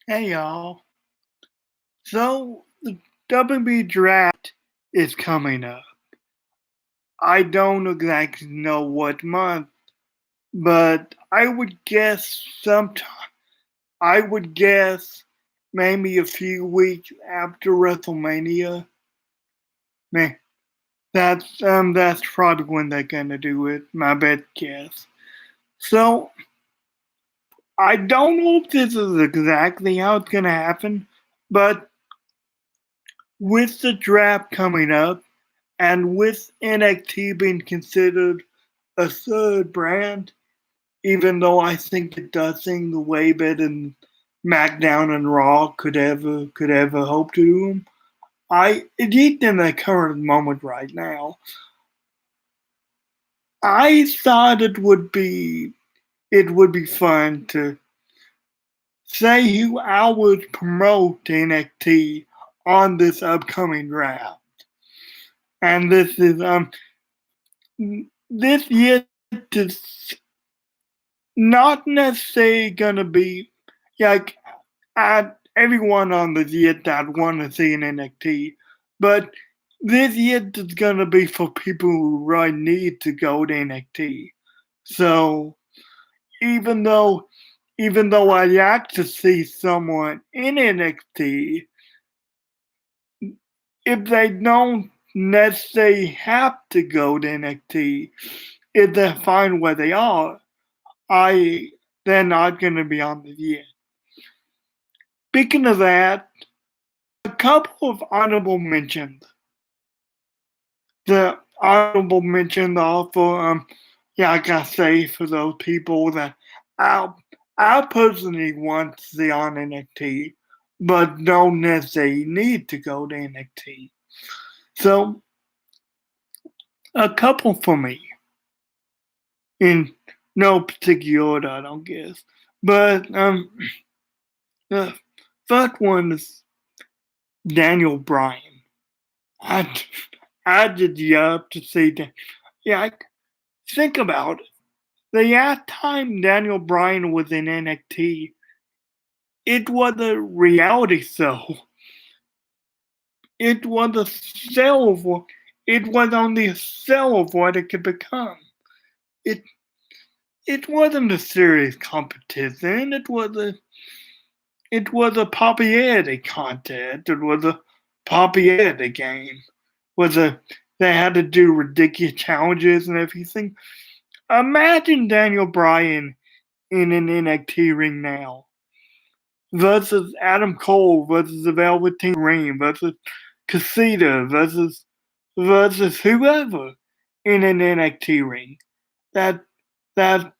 Hey y'all. So the WB draft is coming up. I don't exactly know what month, but I would guess sometime. I would guess maybe a few weeks after WrestleMania. Man, that's probably when they're gonna do it. My best guess. So I don't know if this is exactly how it's gonna happen, but with the draft coming up, and with NXT being considered a third brand, even though I think it does things way better than SmackDown and Raw could ever hope to do them, at least in the current moment right now, I thought it would be fun to say who I would promote NXT on this upcoming draft. And this year is not necessarily gonna be like everyone on the year that want to see an NXT, but this year is gonna be for people who really need to go to NXT. So even though even though I like to see someone in NXT, if they don't necessarily have to go to NXT, if they're fine where they are, I they're not gonna be on the year. Speaking of that, a couple of honorable mentions. The honorable mention also, yeah, I gotta say for those people that I, I personally want to see on NXT, but don't necessarily need to go to NXT. So, a couple for me, in no particular order, I don't guess. But, the first one is Daniel Bryan. I, I did love to see that. Yeah, think about it. The last time Daniel Bryan was in NXT, it was a reality show. It was a sell of what it was on the sell of what it could become. It it wasn't a serious competition. It was a popularity contest. It was a popularity game. Was a They had to do ridiculous challenges and everything. Imagine Daniel Bryan in an NXT ring now versus Adam Cole versus the Velveteen Dream versus Casita versus whoever in an NXT ring. That that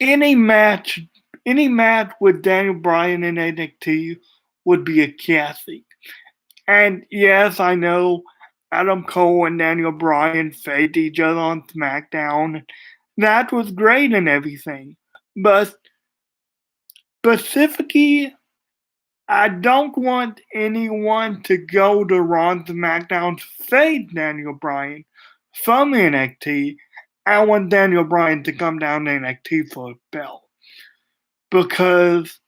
any match any match with Daniel Bryan in NXT would be a classic. And yes, I know Adam Cole and Daniel Bryan faced each other on SmackDown. That was great and everything. But specifically, I don't want anyone to go to Raw and SmackDown to face Daniel Bryan from NXT. I want Daniel Bryan to come down to NXT for a belt. Because,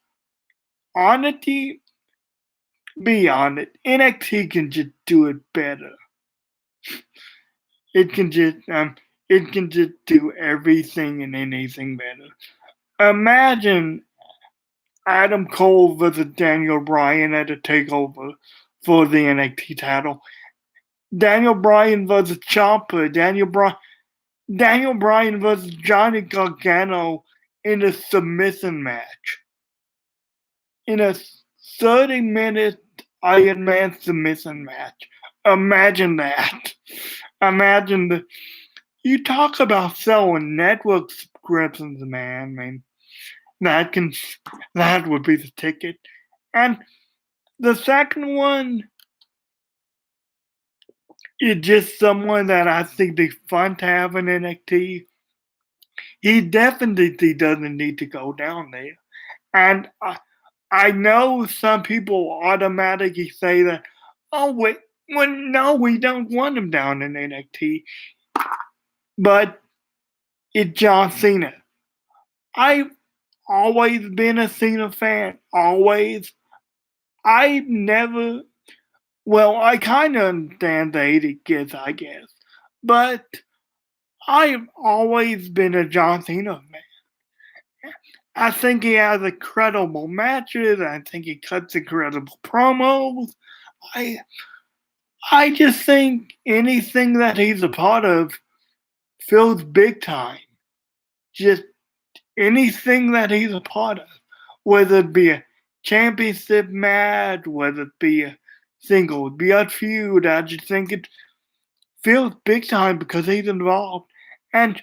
honestly, be honest, NXT can just do it better. It can just do everything and anything better. Imagine Adam Cole versus Daniel Bryan at a takeover for the NXT title. Daniel Bryan versus Ciampa. Daniel Bryan versus Johnny Gargano in a submission match. In a 30-minute Iron Man submission match. Imagine that. Imagine the. You talk about selling network subscriptions, man. I mean, that would be the ticket. And the second one is just someone that I think is fun to have in NXT. He definitely doesn't need to go down there. And I know some people automatically say that, oh, wait, well, no, we don't want him down in NXT. But it's John Cena. I always been a Cena fan. Always. I never. Well, I kind of understand the 80 kids, I guess. But I've always been a John Cena fan. I think he has incredible matches. I think he cuts incredible promos. I I just think anything that he's a part of feels big time. Just anything that he's a part of, whether it be a championship match, whether it be a single, be a feud. I just think it feels big time because he's involved. And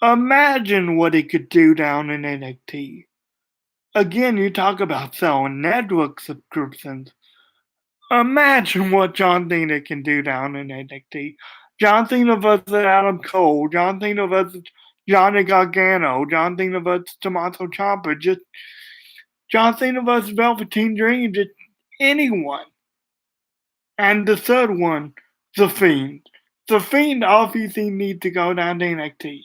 imagine what he could do down in NXT. Again, you talk about selling network subscriptions. Imagine what John Cena can do down in NXT. John Cena versus Adam Cole, John Cena versus Johnny Gargano, John Cena versus Tommaso Ciampa, just John Cena versus Velveteen Dream, just anyone. And the third one, The Fiend. The Fiend obviously needs to go down to NXT.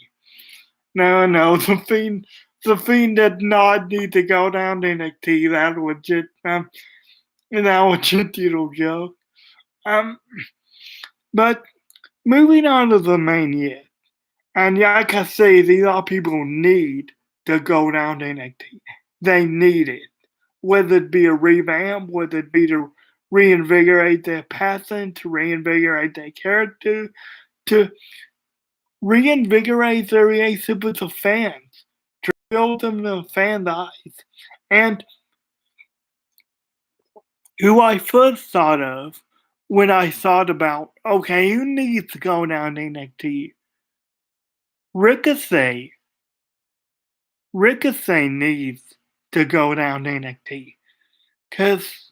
No, the Fiend did not need to go down to NXT. That was just a little joke. But moving on to the main event, and like I say, these are people need to go down to NXT. They need it, whether it be a revamp, whether it be to reinvigorate their passion, to reinvigorate their character, to reinvigorate their relationship with the fans, to build them the fan eyes. And who I first thought of when I thought about, okay, who needs to go down to NXT? Ricochet. Ricochet needs to go down to NXT. Because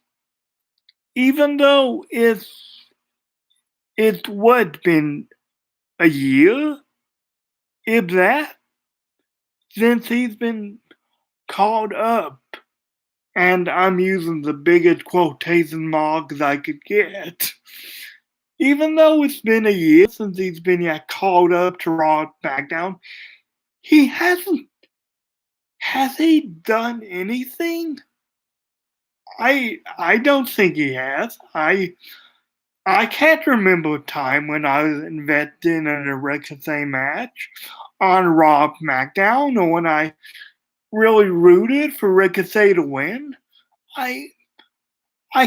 even though it's what, been a year? If that? Since he's been called up. And I'm using the biggest quotation marks I could get. Even though it's been a year since he's been called up to Raw SmackDown, he hasn't. Has he done anything? I don't think he has. I can't remember a time when I was invested in a Ricochet match on Raw SmackDown or when I really rooted for Ricochet to win. I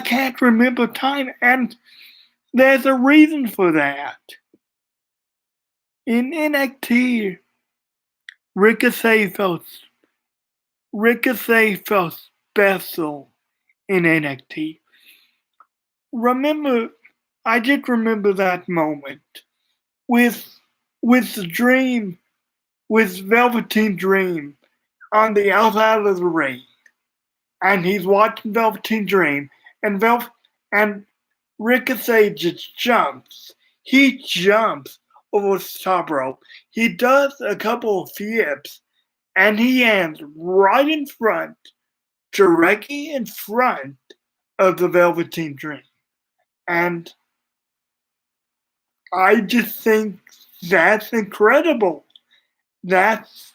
can't remember a time, and there's a reason for that. In NXT, Ricochet felt special in NXT. I did remember that moment with the Dream, with Velveteen Dream on the outside of the ring, and he's watching Velveteen Dream, and Ricochet just jumps. He jumps over the top rope. He does a couple of flips, and he ends right in front, directly in front of the Velveteen Dream. And I just think that's incredible. That's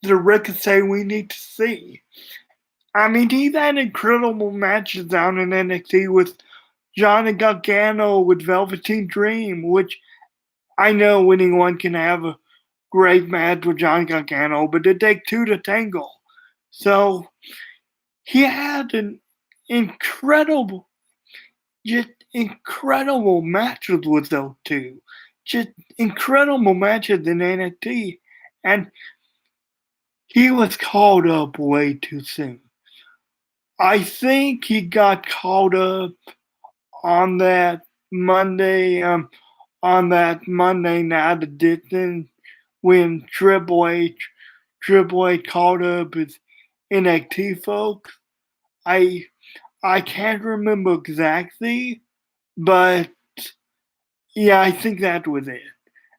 the Ricochet we need to see. I mean, he's had incredible matches down in NXT with Johnny Gargano, with Velveteen Dream, which I know anyone can have a great match with Johnny Gargano, but it takes two to tango. So he had an incredible matches with those two. Just incredible matches in NXT. And he was called up way too soon. I think he got called up on that Monday Night Edition when Triple H called up his NXT folks. I can't remember exactly, but yeah, I think that was it.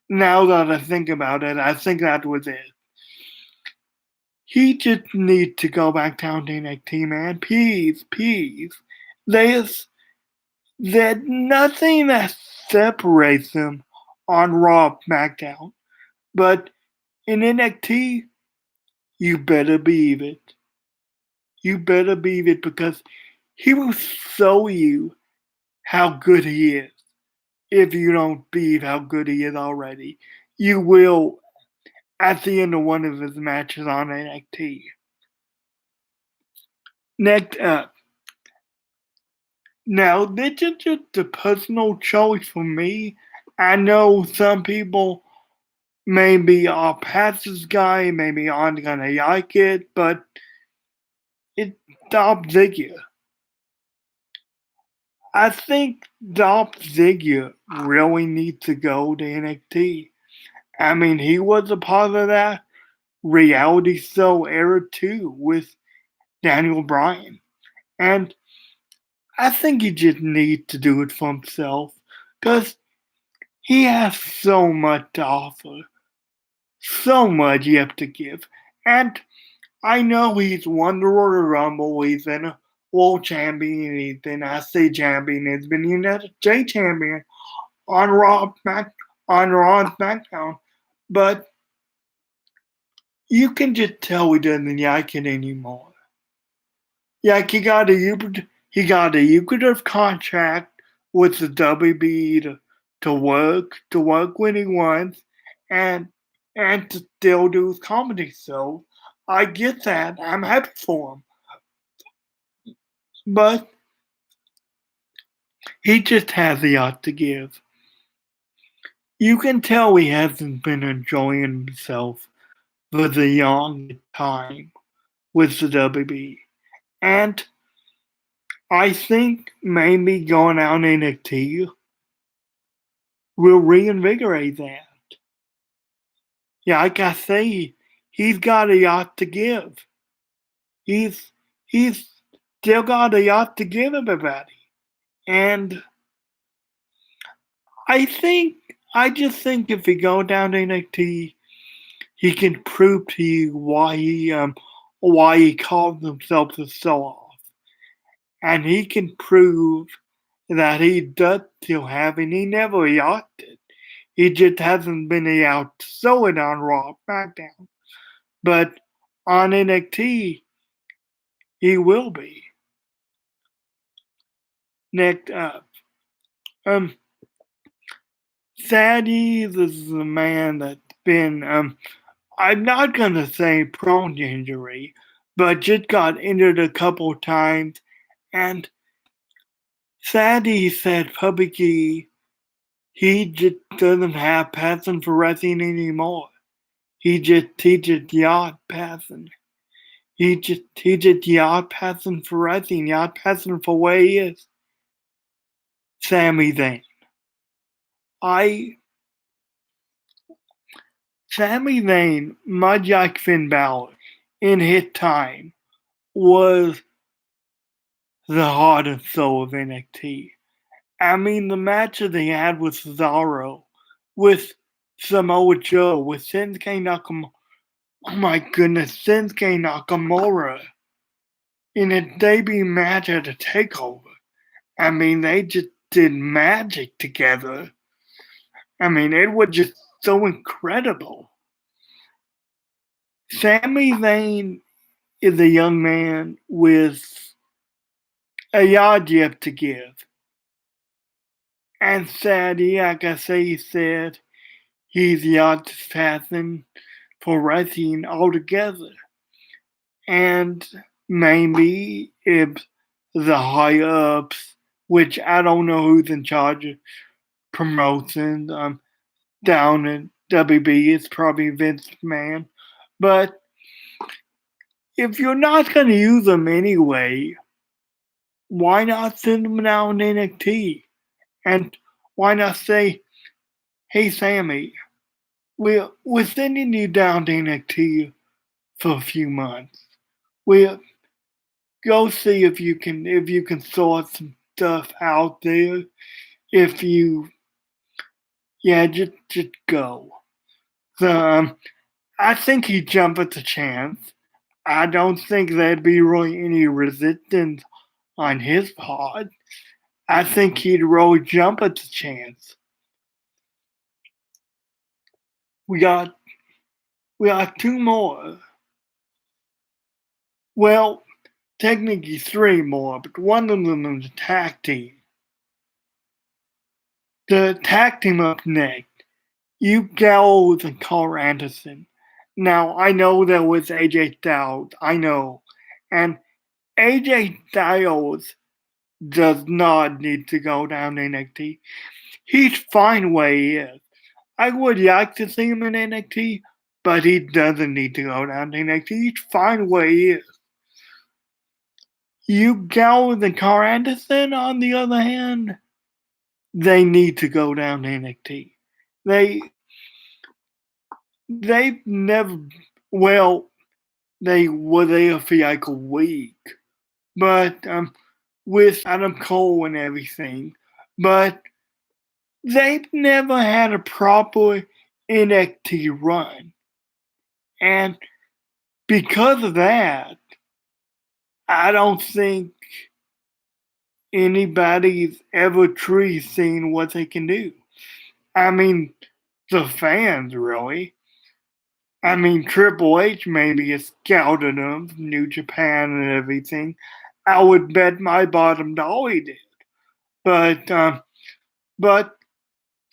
Now that I think about it, I think that was it. He just needs to go back down to NXT, man. Please. There's nothing that separates them on Raw SmackDown. But in NXT, You better believe it. You better believe it because he will show you how good he is. If you don't believe how good he is already, you will at the end of one of his matches on NXT. Next up. Now, this is just a personal choice for me. I know some people maybe are past this guy, maybe aren't gonna like it, but it's Dolph Ziggler. I think Dolph Ziggler really needs to go to NXT. I mean, he was a part of that reality show era too with Daniel Bryan. And I think he just needs to do it for himself because he has so much to offer, so much you have to give. And I know he's won the Royal Rumble, he's been a world champion, he's been IC champion, he's been United States champion on on Raw and SmackDown, but you can just tell he doesn't like it anymore. Like he got a lucrative contract with the WB to work when he wants, and and to still do his comedy. So I get that. I'm happy for him, but he just has a lot to give. You can tell he hasn't been enjoying himself for the long time with the WB, and I think maybe going out in NXT will reinvigorate that. Yeah, like I say, he's got a lot to give. He's still got a lot to give everybody. And I just think if he go down to NXT, he can prove to you why he calls himself the show off. And he can prove that he does still have and he never lost it. He just hasn't been able to show it on Raw SmackDown. But on NXT, he will be. Next up. Sadie, this is a man that's been, I'm not gonna say prone to injury, but just got injured a couple times. And Sadie said publicly he just doesn't have passion for wrestling anymore. He just yard passing. He just yard passing for wrestling, yard passing for where he is. Sami Zayn. Sami Zayn, much like Finn Balor, in his time, was the heart and soul of NXT. I mean, the matches he had with Cesaro, with Samoa Joe, with Shinsuke Nakamura. Oh my goodness, Shinsuke Nakamura in a debut match at a takeover. I mean, they just did magic together. I mean, it was just so incredible. Sami Zayn is a young man with a yard yet to give. And Sadie, like I say, he said he's the artist passing for wrestling altogether. And maybe if the higher ups, which I don't know who's in charge of promotions, down at WB, it's probably Vince McMahon. But if you're not going to use them anyway, why not send them down to NXT? And why not say, hey, Sammy, we're sending you down to NXT for a few months. We'll go see if you can sort some stuff out there. If you, yeah, just go. So, I think he'd jump at the chance. I don't think there'd be really any resistance on his part. I think he'd really jump at the chance. We got two more. Well, technically 3 more, but one of them is a tag team. The tag team up next, you Gallows and Carl Anderson. Now, I know there was AJ Styles, I know. And AJ Styles does not need to go down to NXT. He's fine where he is. I would like to see him in NXT, but he doesn't need to go down to NXT. He's fine where he is. You Gallows and Carl Anderson, on the other hand, they need to go down to NXT. They've never, well, they were there for like a week, but with Adam Cole and everything, but they've never had a proper NXT run, and because of that, I don't think anybody's ever truly seen what they can do. I mean, the fans really. I mean, Triple H maybe has scouted them from New Japan and everything. I would bet my bottom dollar he did. But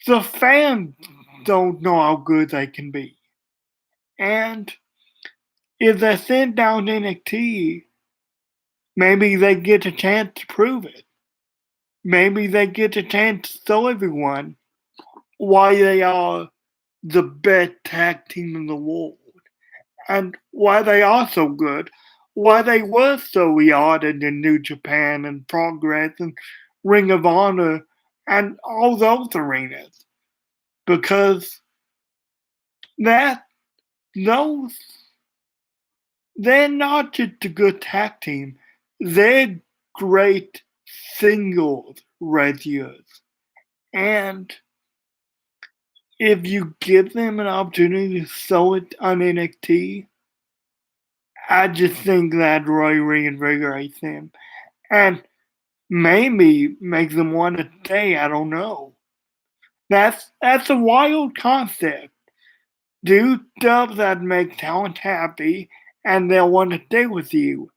the fans don't know how good they can be. And if they're sent down to NXT, maybe they get a chance to prove it. Maybe they get a chance to tell everyone why they are the best tag team in the world. And why they are so good, why they were so lauded in New Japan and Progress and Ring of Honor and all those arenas. Because those, they're not just a good tag team, they're great singles wrestlers. And if you give them an opportunity to sell it on NXT, I just think that really reinvigorates them. And maybe make them want to stay, I don't know. That's a wild concept. Do stuff that make talent happy and they'll want to stay with you.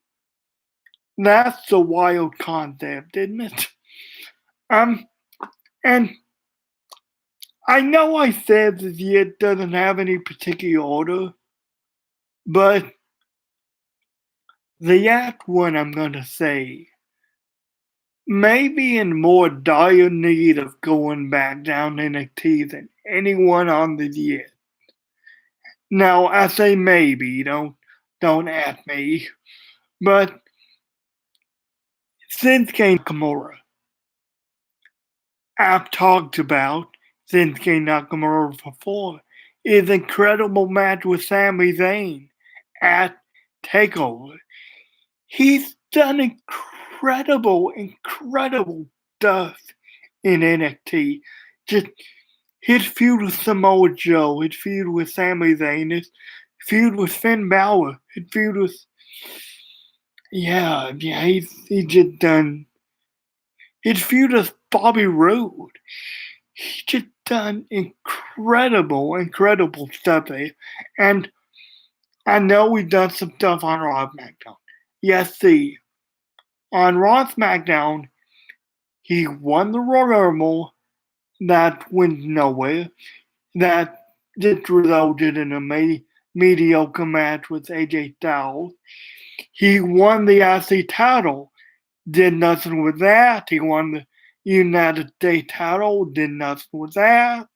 That's a wild concept, isn't it? And I know I said that it doesn't have any particular order, but the act one I'm gonna say may be in more dire need of going back down NXT than anyone on the list. Now I say maybe, don't at me, but Shinsuke Nakamura, I've talked about Shinsuke Nakamura before. His incredible match with Sami Zayn at TakeOver. He's done incredible stuff in NXT. Just his feud with Samoa Joe, his feud with Sami Zayn, his feud with Finn Balor, his feud with he's just done his feud with Bobby Roode. He's just done incredible stuff there. And I know we've done some stuff on Raw SmackDown. Yes, see, on Raw SmackDown, he won the Royal Rumble that went nowhere. That just resulted in a mediocre match with AJ Styles. He won the IC title, did nothing with that. He won the United States title, did nothing with that.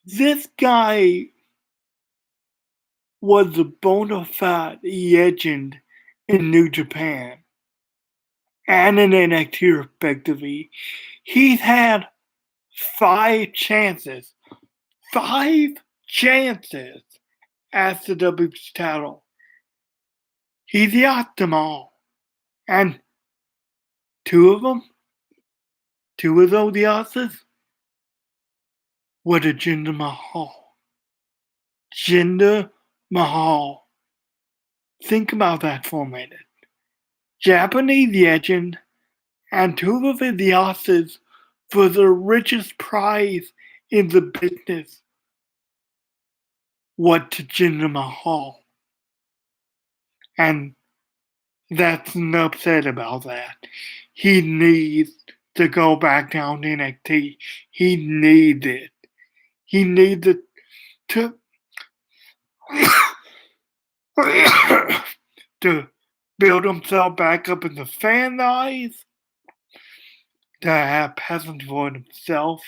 This guy was a bona fide legend in New Japan and in NXT respectively. He's had 5 chances as the WWE title. He's lost them all. And 2 of those losses were to Jinder Mahal. Jinder Mahal. Think about that for a minute. Japanese legend, and 2 of his losses for the richest prize in the business what to Jinder Mahal. And that's an upset about that. He needs to go back down to NXT. He needs it. He needs it to to build himself back up in the fan eyes, to have passion for himself.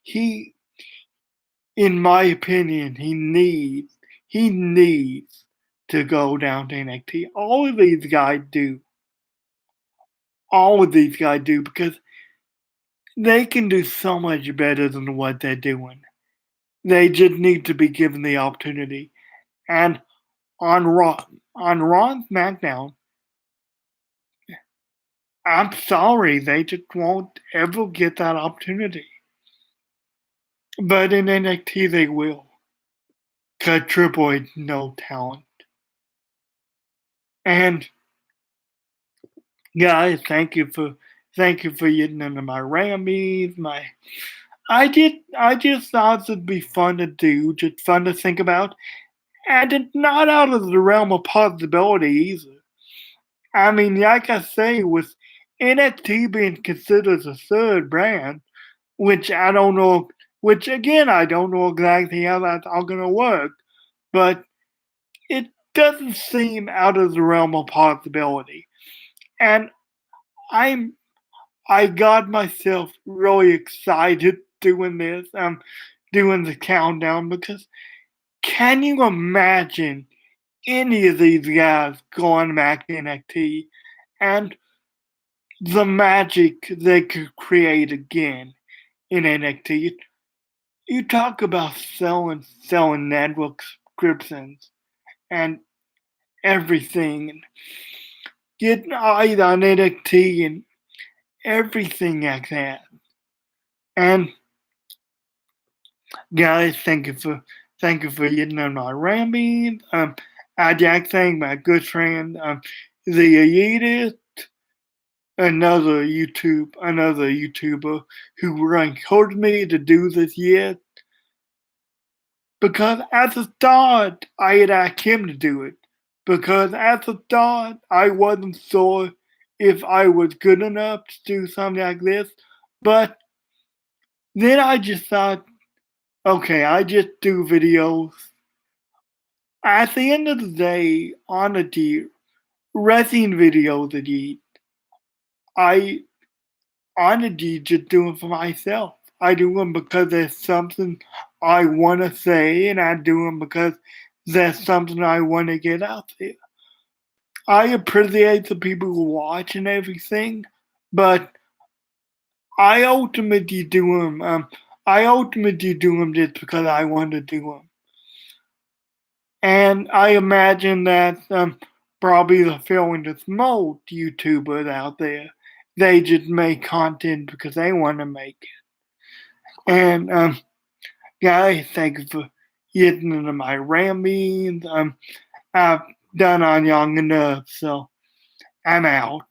He, in my opinion, he needs to go down to NXT. All of these guys do. All of these guys do because they can do so much better than what they're doing. They just need to be given the opportunity. And on Raw and SmackDown, I'm sorry, they just won't ever get that opportunity. But in NXT, they will. Because Triple H no talent. And guys, thank you for getting into my rammies, I just thought it'd be fun to do, just fun to think about, and it's not out of the realm of possibility either. I mean, like I say, with NXT being considered a third brand, which I don't know, which again, I don't know exactly how that's all gonna work, but it doesn't seem out of the realm of possibility. And I got myself really excited doing this, doing the countdown because can you imagine any of these guys going back to NXT and the magic they could create again in NXT? You talk about selling network subscriptions and everything, and getting eyes on NXT and everything like that. And guys, thank you for getting on my ramblings. I Jack saying my good friend, the Elitist, another YouTuber who encouraged me to do this yet. Because at the start, I had asked him to do it. Because at the start, I wasn't sure if I was good enough to do something like this. But then I just thought, okay, I just do videos. At the end of the day, on the wrestling videos that I honestly just do them for myself. I do them because there's something I want to say, and I do them because there's something I want to get out there. I appreciate the people who watch and everything, but I ultimately do them. I ultimately do them just because I want to do them. And I imagine that probably the feeling with most YouTubers out there, they just make content because they want to make it. And guys, thank you for getting into my ramblings. I've done on young enough, so I'm out.